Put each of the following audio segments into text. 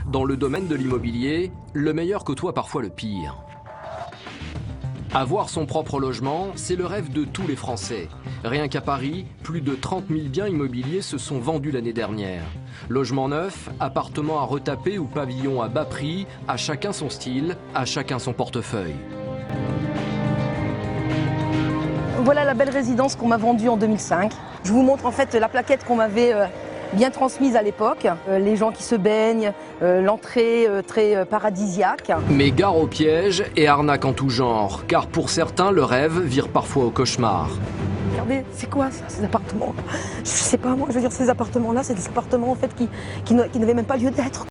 Dans le domaine de l'immobilier, le meilleur côtoie parfois le pire. Avoir son propre logement, c'est le rêve de tous les Français. Rien qu'à Paris, plus de 30 000 biens immobiliers se sont vendus l'année dernière. Logements neufs, appartements à retaper ou pavillons à bas prix, à chacun son style, à chacun son portefeuille. Voilà la belle résidence qu'on m'a vendue en 2005. Je vous montre en fait la plaquette qu'on m'avait bien transmise à l'époque. Les gens qui se baignent, l'entrée très paradisiaque. Mais gare aux pièges et arnaques en tout genre, car pour certains, le rêve vire parfois au cauchemar. Regardez, c'est quoi ça, ces appartements? Je sais pas moi, je veux dire, ces appartements-là, c'est des appartements en fait qui n'avaient même pas lieu d'être.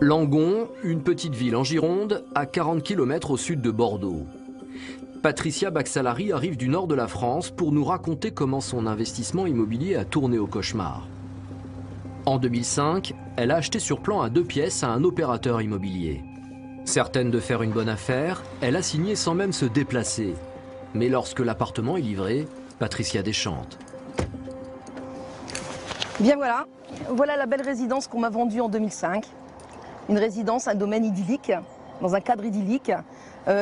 Langon, une petite ville en Gironde, à 40 km au sud de Bordeaux. Patricia Baxalari arrive du nord de la France pour nous raconter comment son investissement immobilier a tourné au cauchemar. En 2005, elle a acheté sur plan à 2 pièces à un opérateur immobilier. Certaine de faire une bonne affaire, elle a signé sans même se déplacer. Mais lorsque l'appartement est livré, Patricia déchante. Bien voilà la belle résidence qu'on m'a vendue en 2005. Une résidence, un domaine idyllique, dans un cadre idyllique,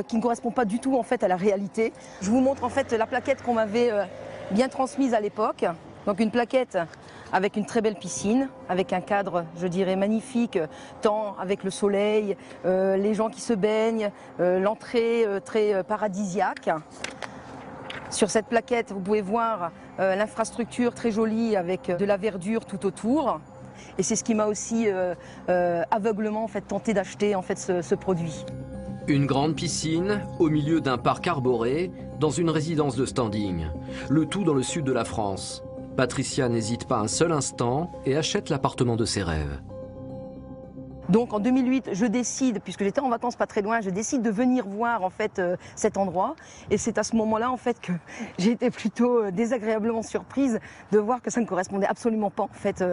qui ne correspond pas du tout en fait à la réalité. Je vous montre en fait la plaquette qu'on m'avait bien transmise à l'époque. Donc une plaquette avec une très belle piscine, avec un cadre, je dirais, magnifique, tant avec le soleil, les gens qui se baignent, l'entrée très paradisiaque. Sur cette plaquette, vous pouvez voir l'infrastructure très jolie avec de la verdure tout autour. Et c'est ce qui m'a aussi aveuglement en fait, tenté d'acheter en fait, ce produit. Une grande piscine au milieu d'un parc arboré dans une résidence de standing. Le tout dans le sud de la France. Patricia n'hésite pas un seul instant et achète l'appartement de ses rêves. Donc en 2008, je décide, puisque j'étais en vacances pas très loin, je décide de venir voir en fait cet endroit. Et c'est à ce moment-là en fait que j'ai été plutôt désagréablement surprise de voir que ça ne correspondait absolument pas en fait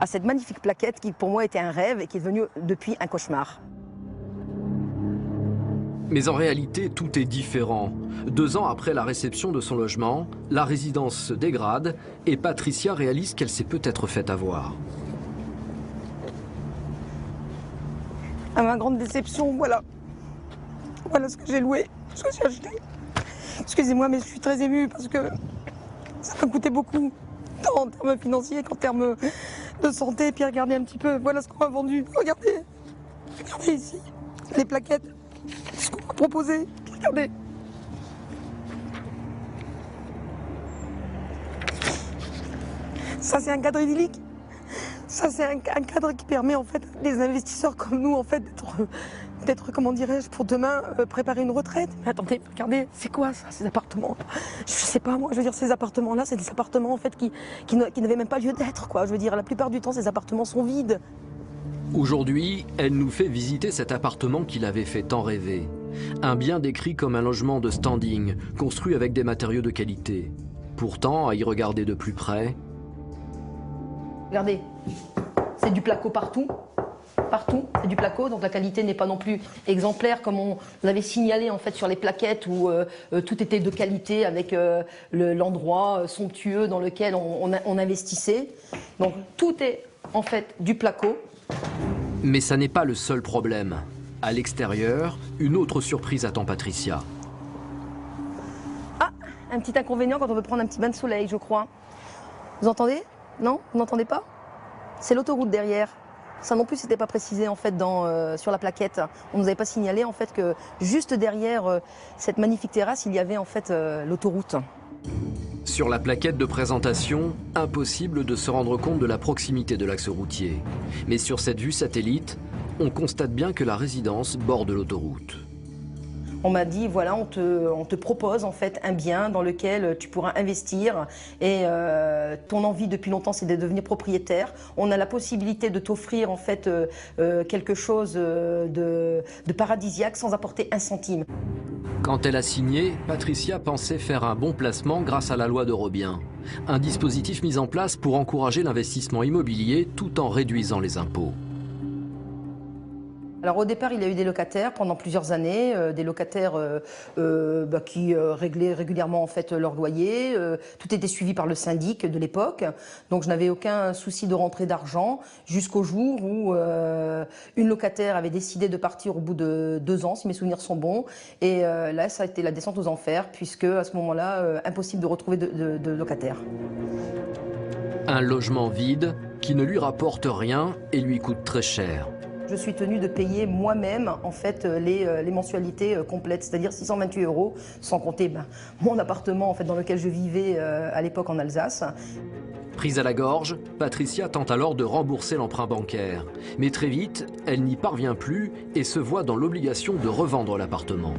à cette magnifique plaquette qui pour moi était un rêve et qui est devenue depuis un cauchemar. Mais en réalité, tout est différent. 2 ans après la réception de son logement, la résidence se dégrade et Patricia réalise qu'elle s'est peut-être fait avoir. À ma grande déception, voilà ce que j'ai loué, ce que j'ai acheté. Excusez-moi, mais je suis très émue parce que ça m'a coûté beaucoup, tant en termes financiers qu'en termes de santé. Et puis regardez un petit peu, voilà ce qu'on m'a vendu. Regardez ici, les plaquettes, ce qu'on m'a proposé. Regardez. Ça, c'est un cadre idyllique. Ça, c'est un cadre qui permet en fait des investisseurs comme nous en fait d'être comment dirais-je, pour demain préparer une retraite. Mais attendez, regardez, c'est quoi ça, ces appartements? Je sais pas moi, je veux dire, ces appartements-là, c'est des appartements en fait qui n'avaient même pas lieu d'être, quoi. Je veux dire, la plupart du temps, ces appartements sont vides. Aujourd'hui, elle nous fait visiter cet appartement qu'il avait fait tant rêver. Un bien décrit comme un logement de standing, construit avec des matériaux de qualité. Pourtant, à y regarder de plus près... Regardez, c'est du placo partout, c'est du placo, donc la qualité n'est pas non plus exemplaire comme on l'avait signalé en fait sur les plaquettes où tout était de qualité avec l'endroit somptueux dans lequel on investissait. Donc tout est en fait du placo. Mais ça n'est pas le seul problème. À l'extérieur, une autre surprise attend Patricia. Ah, un petit inconvénient quand on veut prendre un petit bain de soleil, je crois. Vous entendez? Non? Vous n'entendez pas? C'est l'autoroute derrière. Ça non plus, c'était pas précisé en fait sur la plaquette. On nous avait pas signalé en fait que juste derrière cette magnifique terrasse, il y avait en fait l'autoroute. Sur la plaquette de présentation, impossible de se rendre compte de la proximité de l'axe routier. Mais sur cette vue satellite, on constate bien que la résidence borde l'autoroute. On m'a dit, voilà, on te propose en fait un bien dans lequel tu pourras investir et ton envie depuis longtemps c'est de devenir propriétaire. On a la possibilité de t'offrir en fait quelque chose de paradisiaque sans apporter un centime. Quand elle a signé, Patricia pensait faire un bon placement grâce à la loi de Robien. Un dispositif mis en place pour encourager l'investissement immobilier tout en réduisant les impôts. Alors au départ, il y a eu des locataires pendant plusieurs années, des locataires qui réglaient régulièrement en fait leur loyer. Tout était suivi par le syndic de l'époque, donc je n'avais aucun souci de rentrée d'argent jusqu'au jour où une locataire avait décidé de partir au bout de 2 ans, si mes souvenirs sont bons. Et là, ça a été la descente aux enfers, puisque à ce moment-là, impossible de retrouver de locataire. Un logement vide qui ne lui rapporte rien et lui coûte très cher. Je suis tenue de payer moi-même en fait les mensualités complètes, c'est-à-dire 628 €, sans compter mon appartement en fait dans lequel je vivais à l'époque en Alsace. Prise à la gorge, Patricia tente alors de rembourser l'emprunt bancaire. Mais très vite, elle n'y parvient plus et se voit dans l'obligation de revendre l'appartement.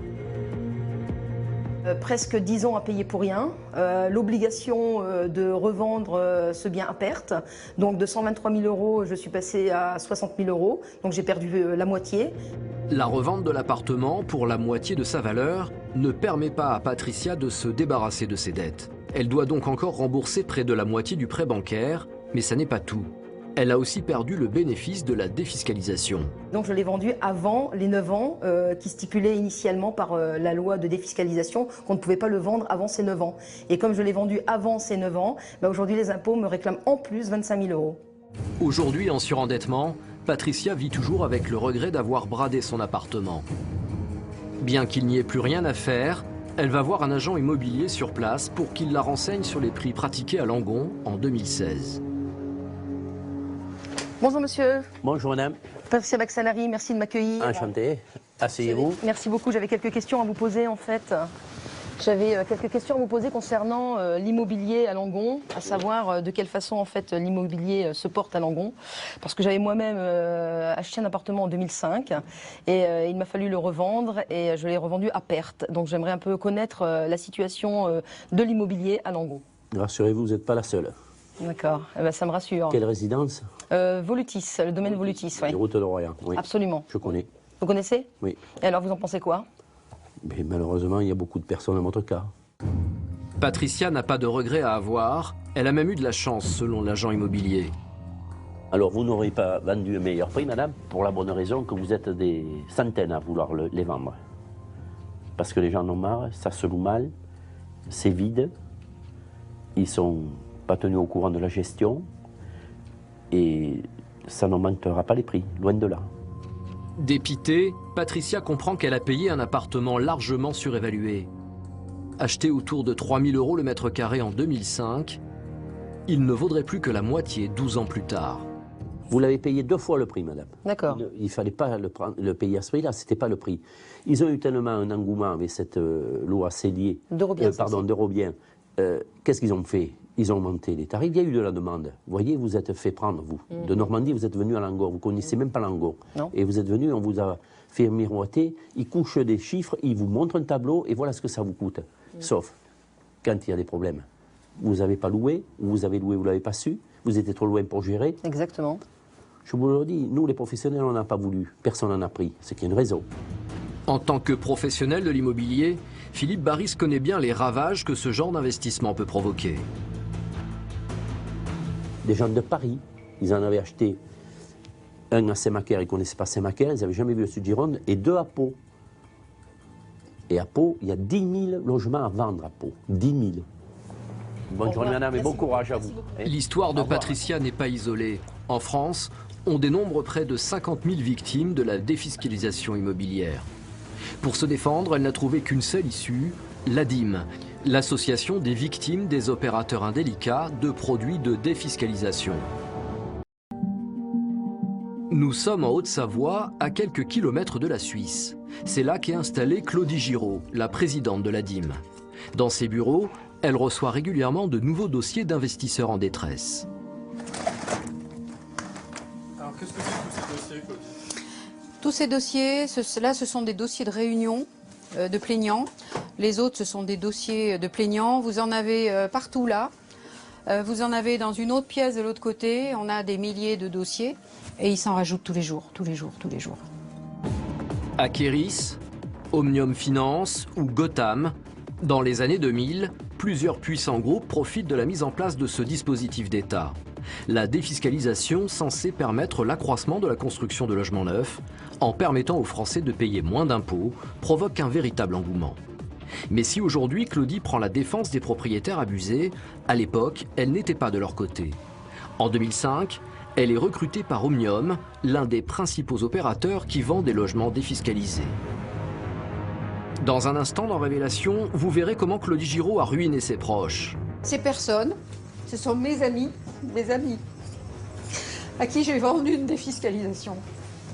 Presque 10 ans à payer pour rien, l'obligation de revendre ce bien à perte. Donc de 123 000 €, je suis passée à 60 000 €, donc j'ai perdu la moitié. La revente de l'appartement pour la moitié de sa valeur ne permet pas à Patricia de se débarrasser de ses dettes. Elle doit donc encore rembourser près de la moitié du prêt bancaire, mais ça n'est pas tout. Elle a aussi perdu le bénéfice de la défiscalisation. Donc je l'ai vendu avant les 9 ans qui stipulaient initialement par la loi de défiscalisation qu'on ne pouvait pas le vendre avant ces 9 ans. Et comme je l'ai vendu avant ces 9 ans, aujourd'hui les impôts me réclament en plus 25 000 €. Aujourd'hui, en surendettement, Patricia vit toujours avec le regret d'avoir bradé son appartement. Bien qu'il n'y ait plus rien à faire, elle va voir un agent immobilier sur place pour qu'il la renseigne sur les prix pratiqués à Langon en 2016. Bonjour monsieur. Bonjour madame. Patricia Baxalari, merci de m'accueillir. Enchanté. Asseyez-vous. Merci beaucoup, j'avais quelques questions à vous poser en fait. J'avais quelques questions à vous poser concernant l'immobilier à Langon, à savoir de quelle façon en fait l'immobilier se porte à Langon. Parce que j'avais moi-même acheté un appartement en 2005 et il m'a fallu le revendre et je l'ai revendu à perte. Donc j'aimerais un peu connaître la situation de l'immobilier à Langon. Rassurez-vous, vous n'êtes pas la seule. D'accord, eh ben, ça me rassure. Quelle résidence? Volutis, le domaine Volutis, oui. Les routes d'Orient, oui. Absolument. Je connais. Vous connaissez? Oui. Et alors vous en pensez quoi? Mais malheureusement, il y a beaucoup de personnes dans votre cas. Patricia n'a pas de regrets à avoir, elle a même eu de la chance selon l'agent immobilier. Alors, vous n'aurez pas vendu un meilleur prix, madame, pour la bonne raison que vous êtes des centaines à vouloir les vendre. Parce que les gens en ont marre, ça se loue mal, c'est vide, ils sont pas tenus au courant de la gestion et ça n'augmentera pas les prix, loin de là. Dépitée, Patricia comprend qu'elle a payé un appartement largement surévalué. Acheté autour de 3 000 € le mètre carré en 2005, il ne vaudrait plus que la moitié 12 ans plus tard. Vous l'avez payé 2 fois le prix, madame. D'accord. Il ne fallait pas le payer à ce prix-là, ce n'était pas le prix. Ils ont eu tellement un engouement avec cette loi Cellier, d'Eurobiens. Qu'est-ce qu'ils ont fait? Ils ont augmenté les tarifs, il y a eu de la demande. Vous voyez, vous êtes fait prendre, vous. De Normandie, vous êtes venu à Langon, vous ne connaissez même pas Langon. Et vous êtes venu, on vous a fait miroiter, ils couchent des chiffres, ils vous montrent un tableau, et voilà ce que ça vous coûte. Sauf quand il y a des problèmes. Vous n'avez pas loué, ou vous avez loué, vous ne l'avez pas su, vous étiez trop loin pour gérer. Exactement. Je vous le dis, nous les professionnels, on n'a pas voulu, personne n'en a pris, c'est qu'il y a une raison. En tant que professionnel de l'immobilier, Philippe Baris connaît bien les ravages que ce genre d'investissement peut provoquer. Des gens de Paris, ils en avaient acheté un à Saint-Macaire, ils ne connaissaient pas Saint-Macaire, ils n'avaient jamais vu le Sud-Gironde, et 2 à Pau. Et à Pau, il y a 10 000 logements à vendre à Pau. 10 000. Bonne journée madame et bon courage à vous. L'histoire de Patricia n'est pas isolée. En France, on dénombre près de 50 000 victimes de la défiscalisation immobilière. Pour se défendre, elle n'a trouvé qu'une seule issue, l'ADIM, l'association des victimes des opérateurs indélicats de produits de défiscalisation. Nous sommes en Haute-Savoie, à quelques kilomètres de la Suisse. C'est là qu'est installée Claudie Giraud, la présidente de l'ADIM. Dans ses bureaux, elle reçoit régulièrement de nouveaux dossiers d'investisseurs en détresse. Alors qu'est-ce que c'est tous ces dossiers, Claudie? Tous ces dossiers, là ce sont des dossiers de réunion de plaignants. Les autres ce sont des dossiers de plaignants. Vous en avez partout là. Vous en avez dans une autre pièce de l'autre côté. On a des milliers de dossiers et ils s'en rajoutent tous les jours, tous les jours, tous les jours. Akeris, Omnium Finance ou Gotham, dans les années 2000, plusieurs puissants groupes profitent de la mise en place de ce dispositif d'État. La défiscalisation censée permettre l'accroissement de la construction de logements neufs, en permettant aux Français de payer moins d'impôts, provoque un véritable engouement. Mais si aujourd'hui Claudie prend la défense des propriétaires abusés, à l'époque, elle n'était pas de leur côté. En 2005, elle est recrutée par Omnium, l'un des principaux opérateurs qui vend des logements défiscalisés. Dans un instant dans Révélation, vous verrez comment Claudie Giraud a ruiné ses proches. Ces personnes, ce sont mes amis, à qui j'ai vendu une défiscalisation.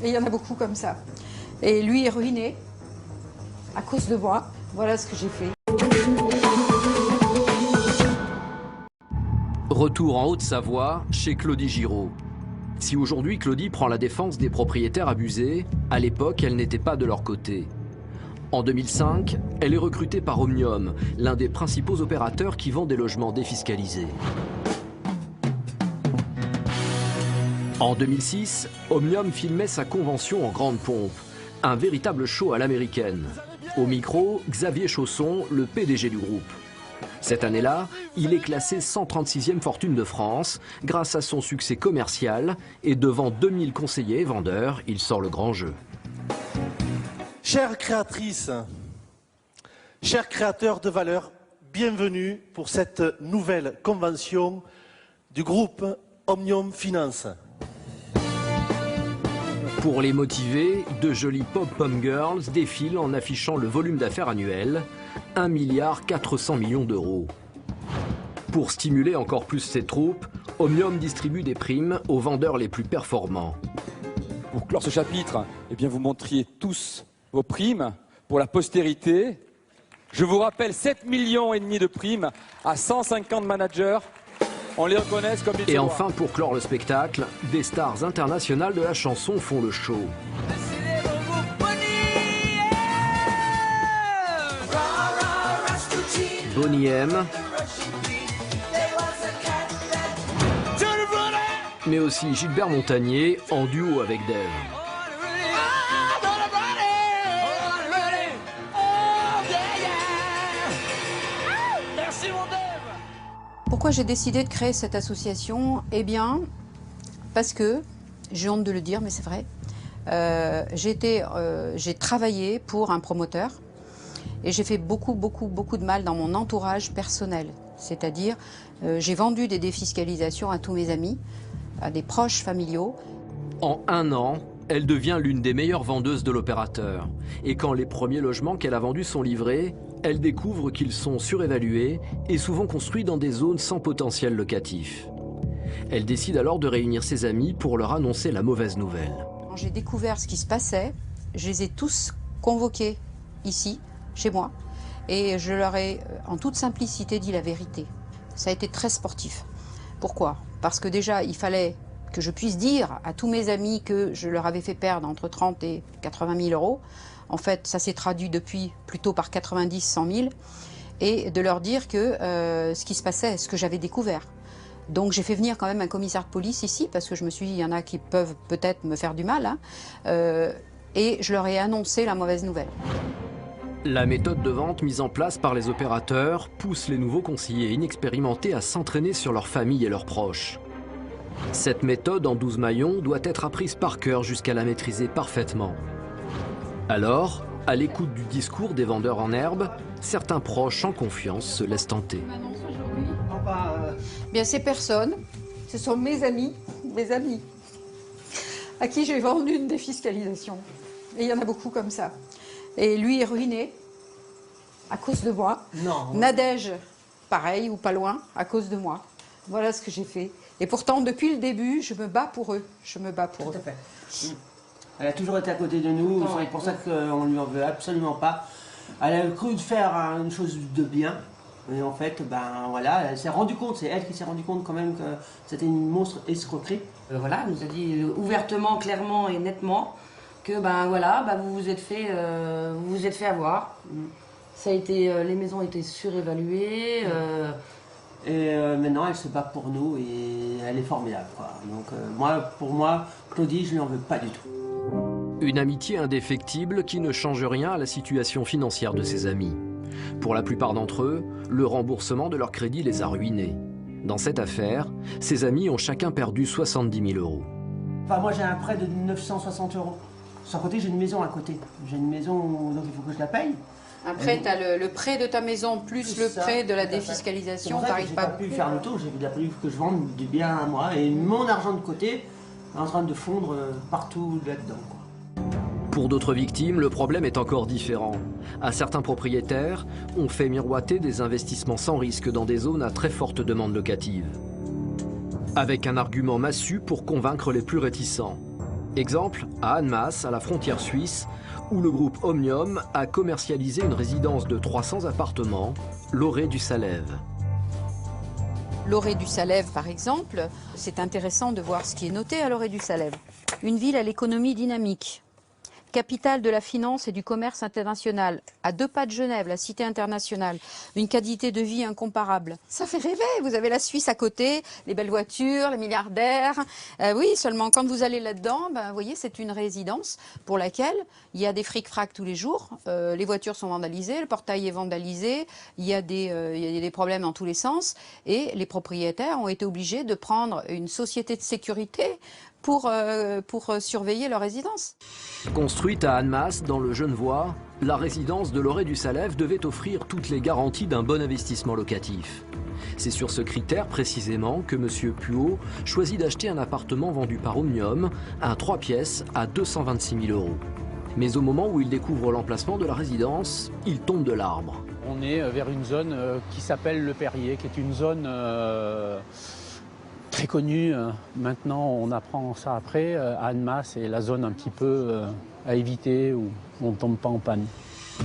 Et il y en a beaucoup comme ça. Et lui est ruiné à cause de moi. Voilà ce que j'ai fait. Retour en Haute-Savoie, chez Claudie Giraud. Si aujourd'hui Claudie prend la défense des propriétaires abusés, à l'époque, elle n'était pas de leur côté. En 2005, elle est recrutée par Omnium, l'un des principaux opérateurs qui vend des logements défiscalisés. En 2006, Omnium filmait sa convention en grande pompe, un véritable show à l'américaine. Au micro, Xavier Chausson, le PDG du groupe. Cette année-là, il est classé 136e fortune de France grâce à son succès commercial et devant 2000 conseillers et vendeurs, il sort le grand jeu. Chères créatrices, chers créateurs de valeur, bienvenue pour cette nouvelle convention du groupe Omnium Finance. Pour les motiver, de jolies pop-pom girls défilent en affichant le volume d'affaires annuel, 1,4 milliard d'euros. Pour stimuler encore plus ses troupes, Omnium distribue des primes aux vendeurs les plus performants. Pour clore ce chapitre, eh bien vous montriez tous vos primes pour la postérité. Je vous rappelle 7,5 millions de primes à 150 managers. On les reconnaît comme des Et enfin, pour clore le spectacle, des stars internationales de la chanson font le show. Boney M, mais aussi Gilbert Montagnier en duo avec Dave. Pourquoi j'ai décidé de créer cette association? Eh bien, parce que, j'ai honte de le dire, mais c'est vrai, j'ai travaillé pour un promoteur et j'ai fait beaucoup de mal dans mon entourage personnel. C'est-à-dire, j'ai vendu des défiscalisations à tous mes amis, à des proches familiaux. En un an, elle devient l'une des meilleures vendeuses de l'opérateur. Et quand les premiers logements qu'elle a vendus sont livrés, elle découvre qu'ils sont surévalués et souvent construits dans des zones sans potentiel locatif. Elle décide alors de réunir ses amis pour leur annoncer la mauvaise nouvelle. Quand j'ai découvert ce qui se passait, je les ai tous convoqués ici, chez moi, et je leur ai en toute simplicité dit la vérité. Ça a été très sportif. Pourquoi? Parce que déjà, il fallait que je puisse dire à tous mes amis que je leur avais fait perdre entre 30 et 80 000 euros. En fait, ça s'est traduit depuis plutôt par 90, 100 000. Et de leur dire que ce qui se passait, ce que j'avais découvert. Donc j'ai fait venir quand même un commissaire de police ici, parce que je me suis dit, il y en a qui peuvent peut-être me faire du mal. Hein, et je leur ai annoncé la mauvaise nouvelle. La méthode de vente mise en place par les opérateurs pousse les nouveaux conseillers inexpérimentés à s'entraîner sur leur famille et leurs proches. Cette méthode en 12 maillons doit être apprise par cœur jusqu'à la maîtriser parfaitement. Alors, à l'écoute du discours des vendeurs en herbe, certains proches en confiance se laissent tenter. Bien, ces personnes, ce sont mes amis, à qui j'ai vendu une défiscalisation. Et il y en a beaucoup comme ça. Et lui est ruiné à cause de moi. Non. Nadège, pareil ou pas loin, à cause de moi. Voilà ce que j'ai fait. Et pourtant, depuis le début, je me bats pour eux. Je me bats pour eux. Tout à fait. Elle a toujours été à côté de nous, c'est pour ça qu'on ne lui en veut absolument pas. Elle a cru de faire une chose de bien, mais en fait, ben voilà, elle s'est rendue compte, c'est elle qui s'est rendue compte quand même que c'était une monstre escroquerie. Voilà, elle nous a dit ouvertement, clairement et nettement que ben voilà, ben, vous vous êtes fait avoir. Ça a été, les maisons étaient surévaluées. Et maintenant, elle se bat pour nous et elle est formidable, quoi. Donc pour moi, Claudie, je ne lui en veux pas du tout. Une amitié indéfectible qui ne change rien à la situation financière de ses amis. Pour la plupart d'entre eux, le remboursement de leur crédit les a ruinés. Dans cette affaire, ses amis ont chacun perdu 70 000 euros. Enfin, moi j'ai un prêt de 960 euros. Sans côté, j'ai une maison à côté. J'ai une maison, donc il faut que je la paye. Après, tu as le prêt de ta maison plus le prêt de la défiscalisation. Je n'ai pas pu faire le tour, il a fallu que je vende du bien à moi. Et mon argent de côté est en train de fondre partout là-dedans. Pour d'autres victimes, le problème est encore différent. À certains propriétaires, on fait miroiter des investissements sans risque dans des zones à très forte demande locative. Avec un argument massu pour convaincre les plus réticents. Exemple, à Annemasse, à la frontière suisse, où le groupe Omnium a commercialisé une résidence de 300 appartements, Loré du Salève. Loré du Salève, par exemple, c'est intéressant de voir ce qui est noté à Loré du Salève. Une ville à l'économie dynamique. Capitale de la finance et du commerce international, à 2 pas de Genève, la cité internationale, une qualité de vie incomparable. Ça fait rêver, vous avez la Suisse à côté, les belles voitures, les milliardaires. Oui, seulement quand vous allez là-dedans, vous voyez, c'est une résidence pour laquelle il y a des fric-frac tous les jours, les voitures sont vandalisées, le portail est vandalisé, il y a des problèmes dans tous les sens, et les propriétaires ont été obligés de prendre une société de sécurité pour surveiller leur résidence. Construite à Annemasse, dans le Genevois, la résidence de Loré du Salève devait offrir toutes les garanties d'un bon investissement locatif. C'est sur ce critère précisément que M. Puot choisit d'acheter un appartement vendu par Omnium, un 3 pièces à 226 000 euros. Mais au moment où il découvre l'emplacement de la résidence, il tombe de l'arbre. On est vers une zone qui s'appelle le Perrier, qui est une zone très connue. Maintenant, on apprend ça après. Annemasse est la zone un petit peu à éviter où on ne tombe pas en panne.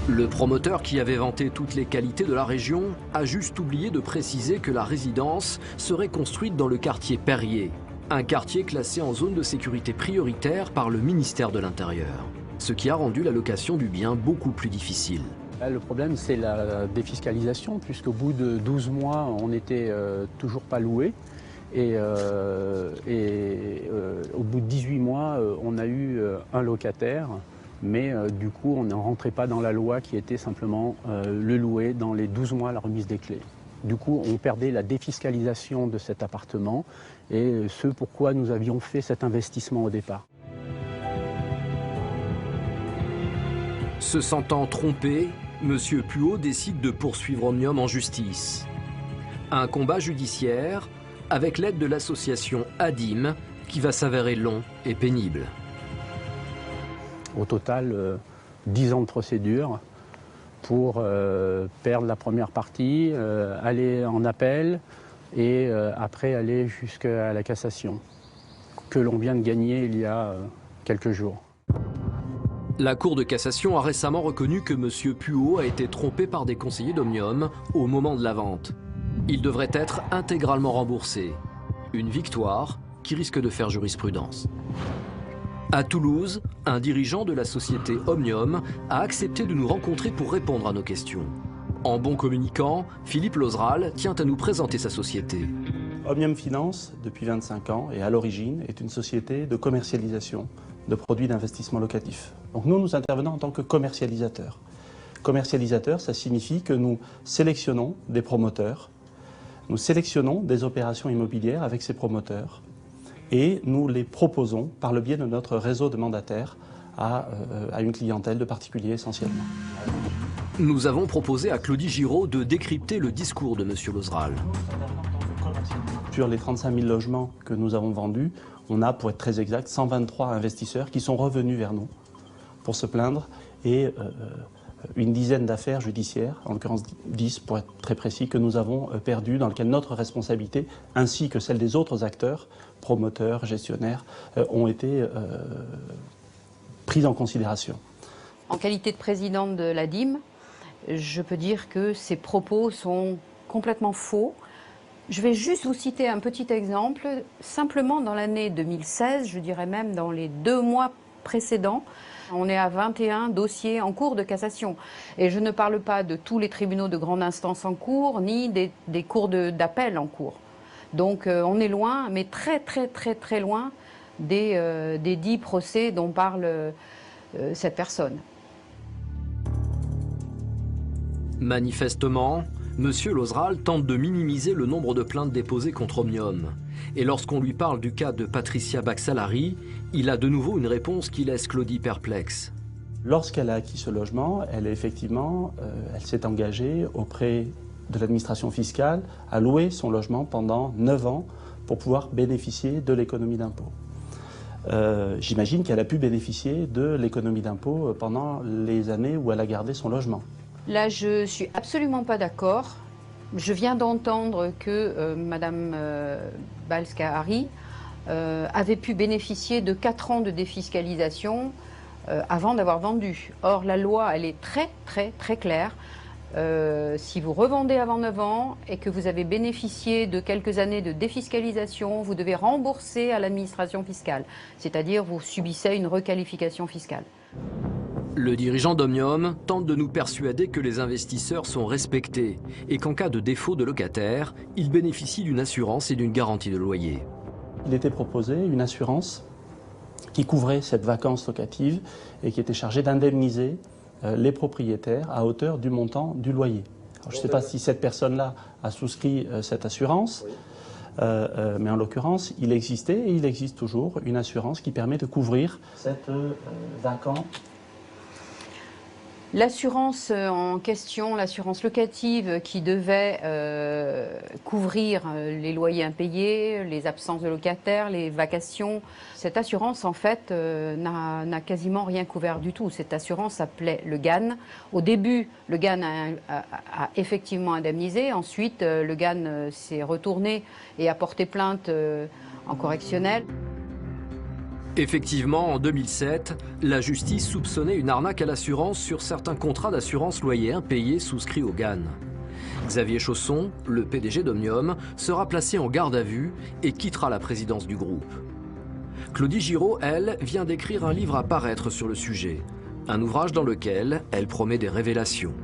Le promoteur qui avait vanté toutes les qualités de la région a juste oublié de préciser que la résidence serait construite dans le quartier Perrier, un quartier classé en zone de sécurité prioritaire par le ministère de l'Intérieur, ce qui a rendu la location du bien beaucoup plus difficile. Le problème, c'est la défiscalisation, puisqu'au bout de 12 mois, on n'était toujours pas loué. Et au bout de 18 mois, on a eu un locataire, mais du coup, on ne rentrait pas dans la loi qui était simplement le louer dans les 12 mois à la remise des clés. Du coup, on perdait la défiscalisation de cet appartement et ce pourquoi nous avions fait cet investissement au départ. Se sentant trompé, M. Puot décide de poursuivre Omnium en justice. Un combat judiciaire avec l'aide de l'association ADIM, qui va s'avérer long et pénible. Au total, 10 ans de procédure pour perdre la première partie, aller en appel et après aller jusqu'à la cassation, que l'on vient de gagner il y a quelques jours. La Cour de cassation a récemment reconnu que M. Puot a été trompé par des conseillers d'Omnium au moment de la vente. Il devrait être intégralement remboursé. Une victoire qui risque de faire jurisprudence. À Toulouse, un dirigeant de la société Omnium a accepté de nous rencontrer pour répondre à nos questions. En bon communicant, Philippe Lozeral tient à nous présenter sa société. Omnium Finance, depuis 25 ans, et à l'origine, est une société de commercialisation de produits d'investissement locatif. Donc nous intervenons en tant que commercialisateurs. Commercialisateur, ça signifie que nous sélectionnons des promoteurs, nous sélectionnons des opérations immobilières avec ces promoteurs et nous les proposons par le biais de notre réseau de mandataires à une clientèle de particuliers essentiellement. Nous avons proposé à Claudie Giraud de décrypter le discours de M. Lozeral. Sur les 35 000 logements que nous avons vendus, on a, pour être très exact, 123 investisseurs qui sont revenus vers nous pour se plaindre et une dizaine d'affaires judiciaires, en l'occurrence 10 pour être très précis, que nous avons perdues, dans lesquelles notre responsabilité, ainsi que celle des autres acteurs, promoteurs, gestionnaires, ont été prises en considération. En qualité de présidente de l'ADIM, je peux dire que ces propos sont complètement faux. Je vais juste vous citer un petit exemple. Simplement dans l'année 2016, je dirais même dans les 2 mois précédents, on est à 21 dossiers en cours de cassation. Et je ne parle pas de tous les tribunaux de grande instance en cours, ni des cours d'appel en cours. Donc on est loin, mais très très très très loin des 10 procès dont parle cette personne. Manifestement, M. Lozeral tente de minimiser le nombre de plaintes déposées contre Omnium. Et lorsqu'on lui parle du cas de Patricia Baccalari, il a de nouveau une réponse qui laisse Claudie perplexe. Lorsqu'elle a acquis ce logement, elle s'est engagée auprès de l'administration fiscale à louer son logement pendant 9 ans pour pouvoir bénéficier de l'économie d'impôt. J'imagine qu'elle a pu bénéficier de l'économie d'impôt pendant les années où elle a gardé son logement. Là, je suis absolument pas d'accord. Je viens d'entendre que Madame Baccalari avait pu bénéficier de 4 ans de défiscalisation avant d'avoir vendu. Or, la loi, elle est très claire. Si vous revendez avant 9 ans et que vous avez bénéficié de quelques années de défiscalisation, vous devez rembourser à l'administration fiscale. C'est-à-dire, vous subissez une requalification fiscale. Le dirigeant d'Omnium tente de nous persuader que les investisseurs sont respectés et qu'en cas de défaut de locataire, ils bénéficient d'une assurance et d'une garantie de loyer. Il était proposé une assurance qui couvrait cette vacance locative et qui était chargée d'indemniser les propriétaires à hauteur du montant du loyer. Alors, je ne sais pas si cette personne-là a souscrit cette assurance, mais en l'occurrence, il existait et il existe toujours une assurance qui permet de couvrir cette vacance. L'assurance en question, l'assurance locative qui devait couvrir les loyers impayés, les absences de locataires, les vacations, cette assurance en fait n'a quasiment rien couvert du tout. Cette assurance s'appelait le GAN. Au début, le GAN a effectivement indemnisé. Ensuite, le GAN s'est retourné et a porté plainte en correctionnel. Effectivement, en 2007, la justice soupçonnait une arnaque à l'assurance sur certains contrats d'assurance loyer impayés souscrits au GAN. Xavier Chausson, le PDG d'Omnium, sera placé en garde à vue et quittera la présidence du groupe. Claudie Giraud, elle, vient d'écrire un livre à paraître sur le sujet. Un ouvrage dans lequel elle promet des révélations.